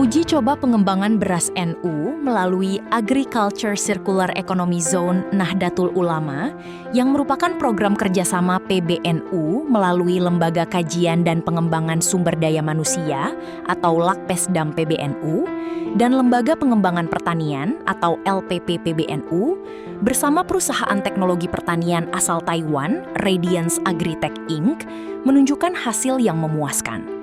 Uji coba pengembangan beras NU melalui Agriculture Circular Economy Zone Nahdlatul Ulama yang merupakan program kerjasama PBNU melalui Lembaga Kajian dan Pengembangan Sumber Daya Manusia atau Lakpesdam PBNU dan Lembaga Pengembangan Pertanian atau LPP PBNU bersama perusahaan teknologi pertanian asal Taiwan, Radiance Agritech Inc., menunjukkan hasil yang memuaskan.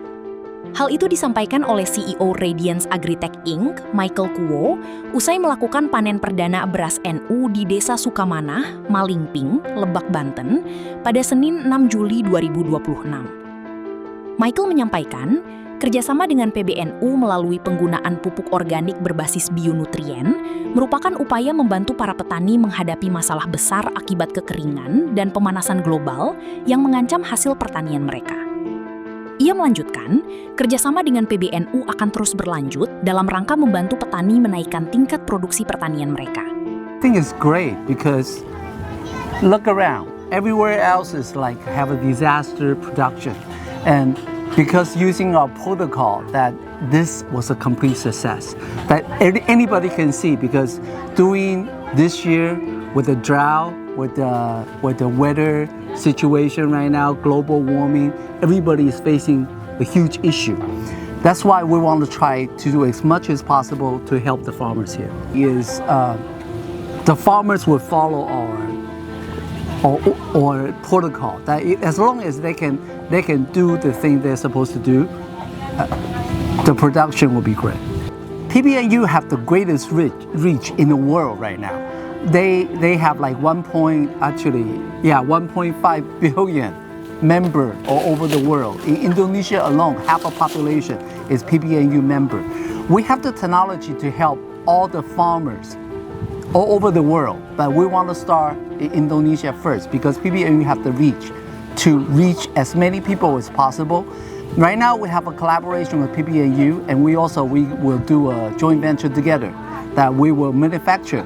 Hal itu disampaikan oleh CEO Radiance Agritech Inc., Michael Kuo, usai melakukan panen perdana beras NU di Desa Sukamanah, Malingping, Lebak, Banten, pada Senin 6 Juli 2026. Michael menyampaikan, kerjasama dengan PBNU melalui penggunaan pupuk organik berbasis bionutrien merupakan upaya membantu para petani menghadapi masalah besar akibat kekeringan dan pemanasan global yang mengancam hasil pertanian mereka. Ia melanjutkan, kerjasama dengan PBNU akan terus berlanjut dalam rangka membantu petani menaikkan tingkat produksi pertanian mereka. I think it's great because look around. Everywhere else is like have a disaster production. And because using our protocol that this was a complete success. That anybody can see because doing this year with the drought, with the weather situation right now, global warming, everybody is facing a huge issue. That's why we want to try to do as much as possible to help the farmers here. The farmers will follow our protocol. That as long as they can do the thing they're supposed to do, the production will be great. PBNU have the greatest reach in the world right now. They have like 1.5 billion member all over the world. In Indonesia alone, half the population is PBNU member. We have the technology to help all the farmers all over the world, but we want to start in Indonesia first because PBNU have the reach to reach as many people as possible. Right now, we have a collaboration with PBNU, and we will do a joint venture together that we will manufacture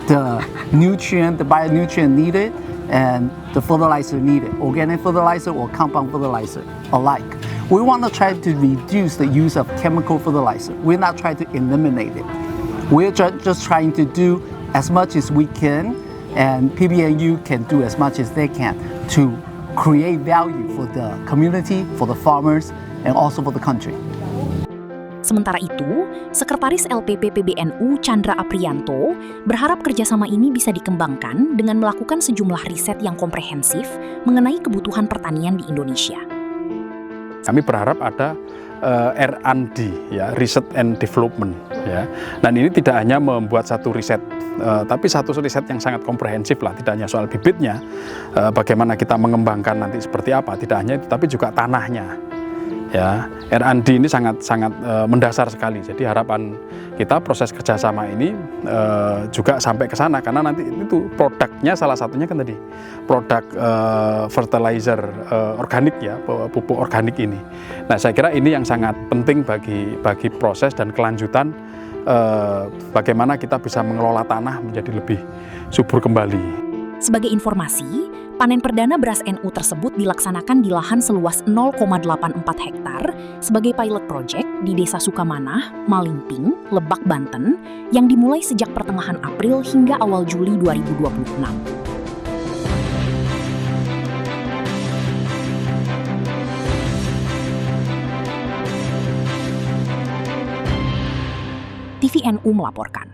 the nutrient, the bionutrient needed, and the fertilizer needed, organic fertilizer or compound fertilizer alike. We want to try to reduce the use of chemical fertilizer. We're not trying to eliminate it. We're just trying to do as much as we can, and PBNU can do as much as they can to create value for the community, for the farmers, and also for the country. Sementara itu, Sekretaris LPP PBNU Chandra Aprianto berharap kerjasama ini bisa dikembangkan dengan melakukan sejumlah riset yang komprehensif mengenai kebutuhan pertanian di Indonesia. Kami berharap ada R&D, ya, Research and Development. Ya. Dan ini tidak hanya membuat satu riset, tapi satu riset yang sangat komprehensif lah. Tidak hanya soal bibitnya, bagaimana kita mengembangkan nanti seperti apa, tidak hanya itu, tapi juga tanahnya. Ya, R&D ini sangat mendasar sekali. Jadi harapan kita proses kerjasama ini juga sampai ke sana karena nanti itu produknya salah satunya kan tadi produk fertilizer organik ya, pupuk organik ini. Nah, saya kira ini yang sangat penting bagi proses dan kelanjutan bagaimana kita bisa mengelola tanah menjadi lebih subur kembali. Sebagai informasi, panen perdana beras NU tersebut dilaksanakan di lahan seluas 0,84 hektar sebagai pilot project di Desa Sukamanah, Malingping, Lebak, Banten yang dimulai sejak pertengahan April hingga awal Juli 2026. TVNU melaporkan.